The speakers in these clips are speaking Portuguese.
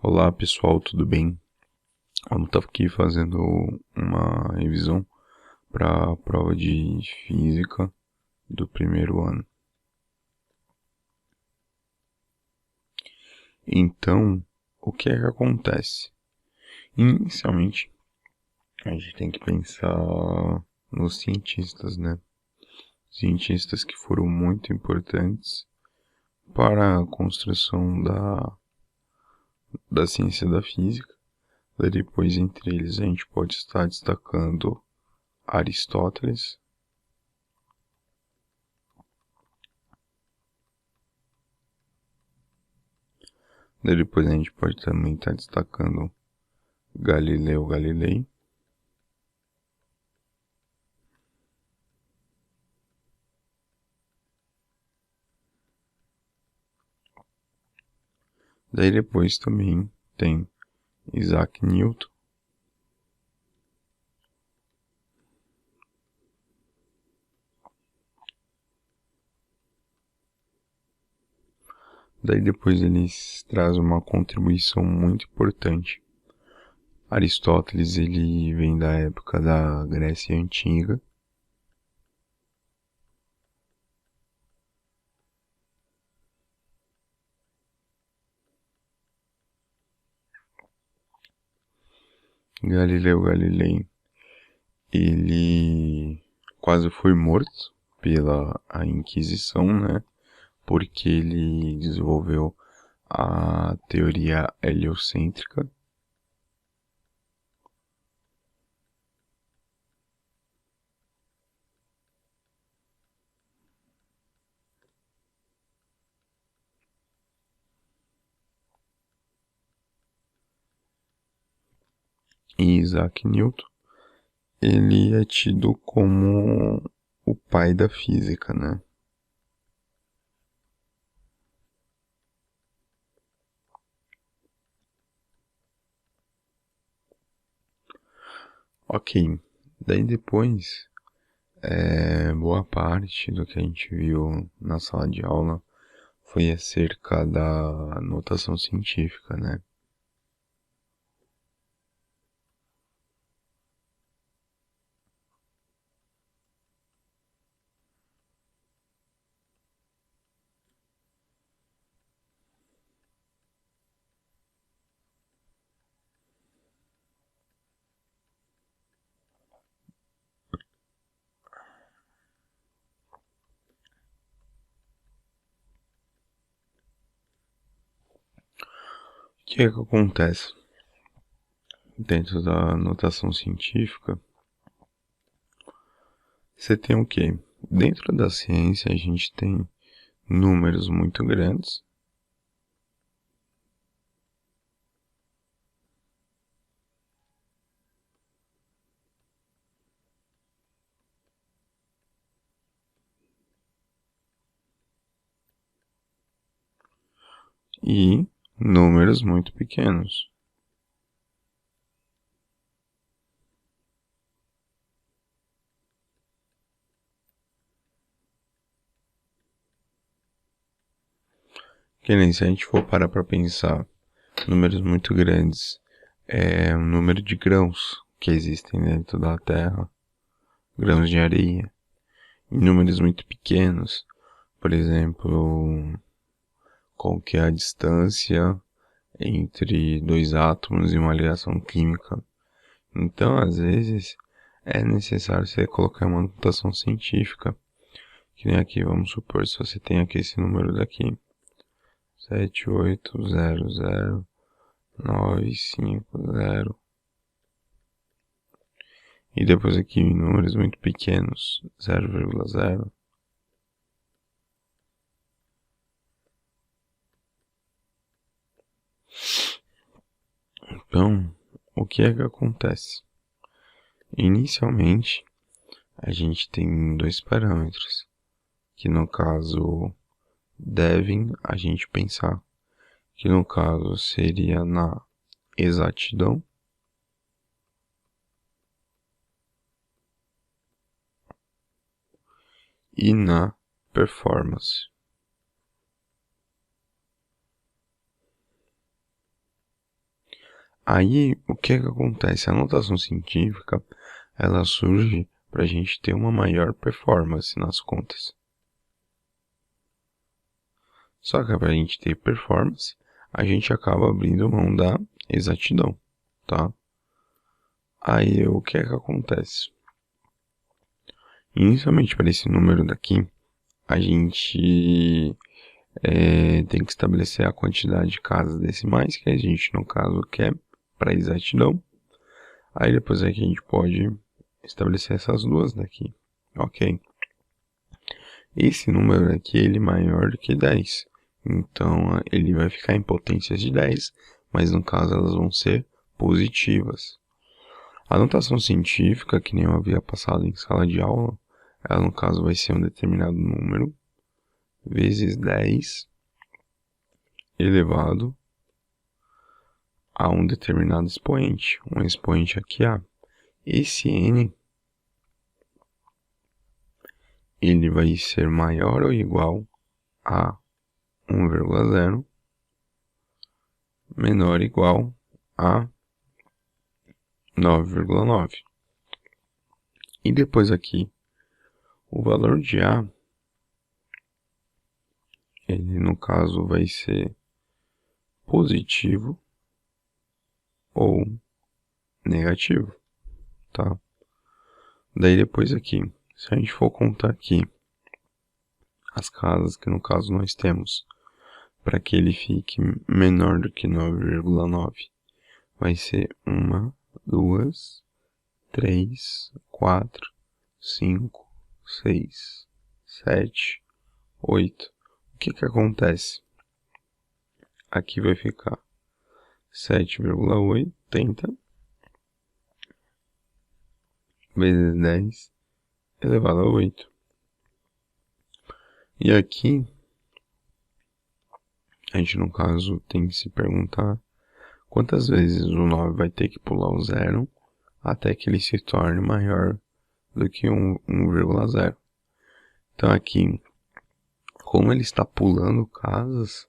Olá pessoal, tudo bem? Eu estou aqui fazendo uma revisão para a prova de física do primeiro ano. Então, o que é que acontece? Inicialmente, a gente tem que pensar nos cientistas, né? Cientistas que foram muito importantes para a construção da ciência da física. Daí depois, entre eles, a gente pode estar destacando Aristóteles. Daí depois a gente pode também estar destacando Galileu Galilei. Daí depois também tem Isaac Newton. Daí depois eles trazem uma contribuição muito importante. Aristóteles, ele vem da época da Grécia Antiga. Galileu Galilei, ele quase foi morto pela a Inquisição, né? Porque ele desenvolveu a teoria heliocêntrica. E Isaac Newton, ele é tido como o pai da física, né? Ok, daí depois, boa parte do que a gente viu na sala de aula foi acerca da notação científica, né? O que é que acontece dentro da notação científica? Você tem o quê? Dentro da ciência a gente tem números muito grandes e números muito pequenos. Que nem se a gente for parar para pensar, números muito grandes é o número de grãos que existem dentro da Terra, grãos de areia, em números muito pequenos, por exemplo, qual que é a distância entre dois átomos e uma ligação química. Então, às vezes, é necessário você colocar uma notação científica, que nem aqui, vamos supor, se você tem aqui esse número daqui, 7800950, e depois aqui em números muito pequenos, 0,0. Então, o que é que acontece? Inicialmente, a gente tem dois parâmetros, que no caso devem a gente pensar, que no caso seria na exatidão e na performance. Aí, o que acontece? A notação científica, ela surge para a gente ter uma maior performance nas contas. Só que para a gente ter performance, a gente acaba abrindo mão da exatidão, tá? Aí, o que acontece? Inicialmente, para esse número daqui, a gente tem que estabelecer a quantidade de casas decimais, que a gente, no caso, quer para exatidão. Aí depois é que a gente pode estabelecer essas duas daqui, ok? Esse número aqui, ele é maior do que 10, então ele vai ficar em potências de 10, mas no caso elas vão ser positivas. A notação científica, que nem eu havia passado em sala de aula, ela no caso vai ser um determinado número vezes 10 elevado a um determinado expoente. Um expoente aqui A. Esse N, ele vai ser maior ou igual a 1,0 menor ou igual a 9,9. E depois aqui, o valor de A, ele no caso vai ser positivo ou negativo, tá? Daí depois aqui, se a gente for contar aqui as casas que no caso nós temos, para que ele fique menor do que 9,9, vai ser 1, 2, 3, 4, 5, 6, 7, 8. O que acontece? Aqui vai ficar 7,80 vezes 10 elevado a 8. E aqui, a gente no caso tem que se perguntar quantas vezes o 9 vai ter que pular o 0 até que ele se torne maior do que 1,0. Então aqui, como ele está pulando casas,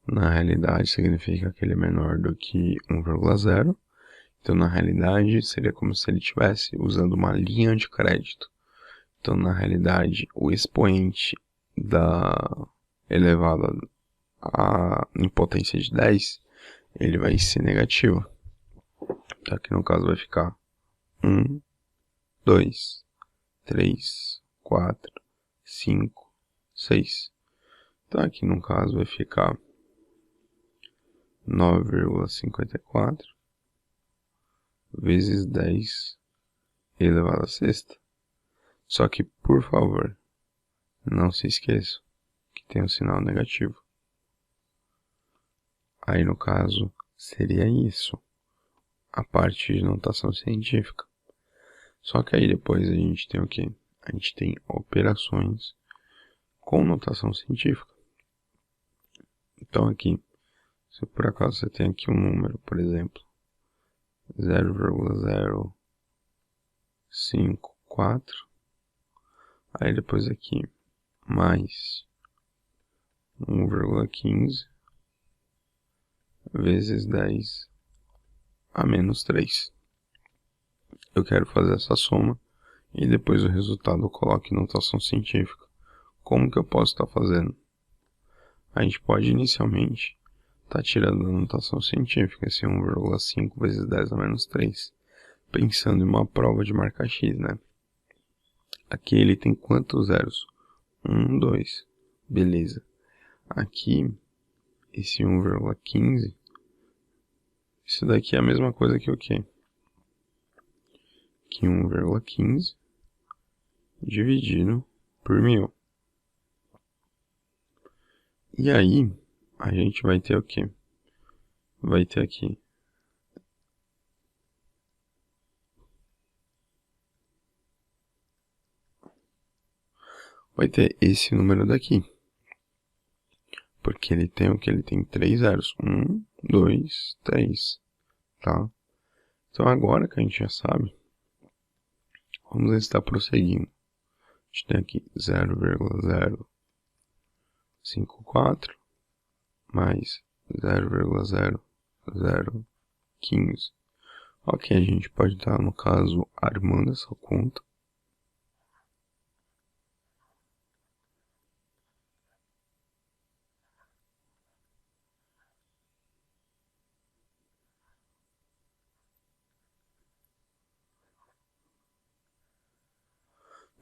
na realidade significa que ele é menor do que 1,0. Então na realidade seria como se ele estivesse usando uma linha de crédito. Então na realidade o expoente elevado em potência de 10, ele vai ser negativo. Então aqui no caso vai ficar 1, 2, 3, 4, 5, 6. Então aqui no caso vai ficar 9,54 vezes 10 elevado a sexta. Só que, por favor, não se esqueça que tem um sinal negativo. Aí no caso seria isso, a parte de notação científica. Só que aí depois a gente tem o quê? A gente tem operações com notação científica. Então aqui, se por acaso você tem aqui um número, por exemplo, 0,054, aí depois aqui, mais 1,15 vezes 10 a menos 3. Eu quero fazer essa soma e depois o resultado eu coloco em notação científica. Como que eu posso estar fazendo? A gente pode inicialmente estar tirando a notação científica, esse 1,5 vezes 10 a menos 3, pensando em uma prova de marca X, né? Aqui ele tem quantos zeros? 1, 2. Beleza. Aqui, esse 1,15, isso daqui é a mesma coisa que o quê? Que 1,15 dividido por 1000. E aí, a gente vai ter o quê? Vai ter aqui esse número daqui. Porque ele tem o que? Ele tem 3 zeros. 1, 2, 3. Tá? Então agora que a gente já sabe, vamos estar prosseguindo. A gente tem aqui 0,054 mais 0,004 15. Ok, a gente pode estar, no caso, armando essa conta.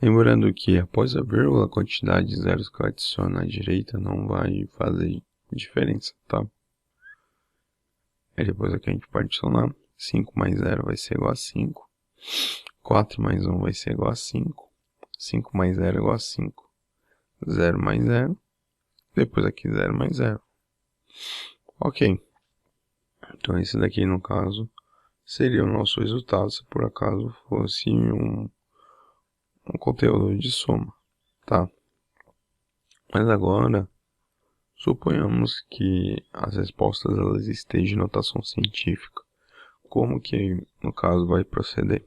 Lembrando que após a vírgula, a quantidade de zeros que eu adiciono à direita não vai fazer diferença, tá? Aí depois aqui a gente pode adicionar 5 mais 0 vai ser igual a 5. 4 mais 1 vai ser igual a 5. 5 mais 0 é igual a 5. 0 mais 0. Depois aqui 0 mais 0. Ok. Então esse daqui, no caso, seria o nosso resultado se por acaso fosse um conteúdo de soma, tá? Mas agora, suponhamos que as respostas elas estejam em notação científica. Como que, no caso, vai proceder?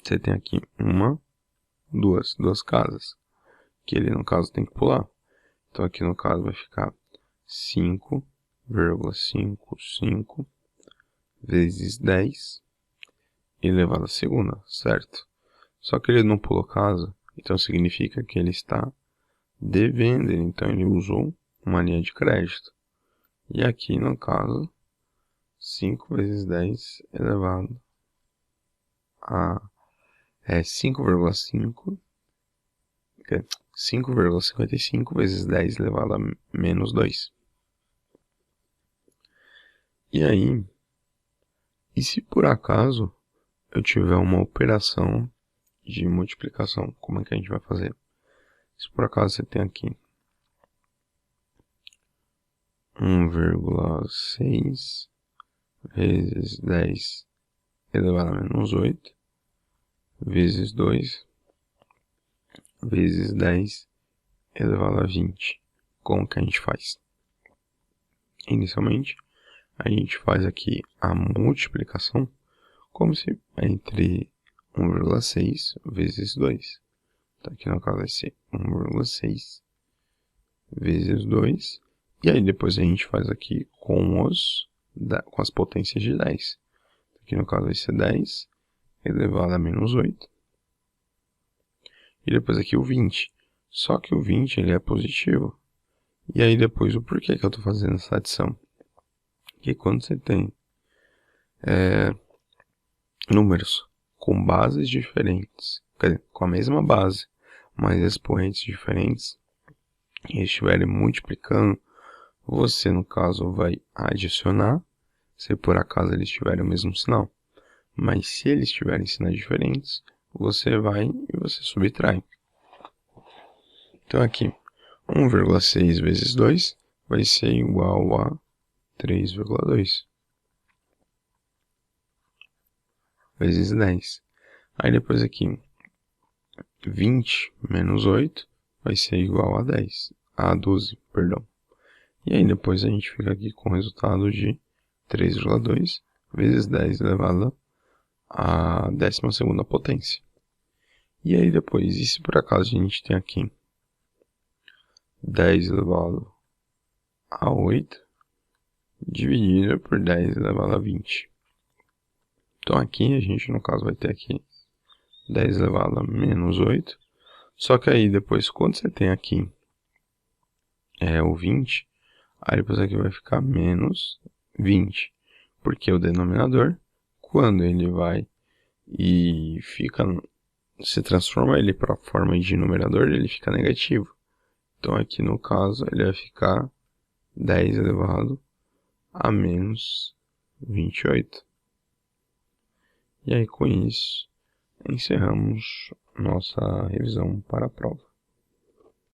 Você tem aqui duas casas, que ele, no caso, tem que pular. Então aqui, no caso, vai ficar 5,55 vezes 10 elevado à segunda, certo? Só que ele não pulou casa, então significa que ele está devendo, então ele usou uma linha de crédito. E aqui, no caso, 5 vezes 10 elevado a 5,55 vezes 10 elevado a menos 2. E aí, e se por acaso eu tiver uma operação de multiplicação, como é que a gente vai fazer? Se por acaso você tem aqui 1,6 vezes 10 elevado a menos 8 vezes 2 vezes 10 elevado a 20. Como que a gente faz? Inicialmente, a gente faz aqui a multiplicação como se entre 1,6 vezes 2. Então aqui no caso vai ser 1,6 vezes 2. E aí depois a gente faz aqui com as potências de 10. Aqui no caso vai ser 10 elevado a menos 8. E depois aqui o 20. Só que o 20 ele é positivo. E aí depois o porquê que eu estou fazendo essa adição? Que quando você tem números com bases diferentes, quer dizer, com a mesma base, mas expoentes diferentes, e eles estiverem multiplicando, você no caso vai adicionar, se por acaso eles tiverem o mesmo sinal. Mas se eles tiverem sinais diferentes, você vai e você subtrai. Então aqui, 1,6 vezes 2 vai ser igual a 3,2 vezes 10. Aí depois aqui, 20 menos 8 vai ser igual a 12, perdão. E aí depois a gente fica aqui com o resultado de 3,2 vezes 10 elevado à 12ª potência. E aí depois, e se por acaso a gente tem aqui 10 elevado a 8 dividido por 10 elevado a 20. Então aqui a gente no caso vai ter aqui 10 elevado a menos 8. Só que aí depois quando você tem aqui o 20, aí depois aqui vai ficar menos 20. Porque o denominador, quando ele vai e se transforma ele para a forma de numerador, ele fica negativo. Então aqui no caso ele vai ficar 10 elevado a menos 28. E aí com isso encerramos nossa revisão para a prova.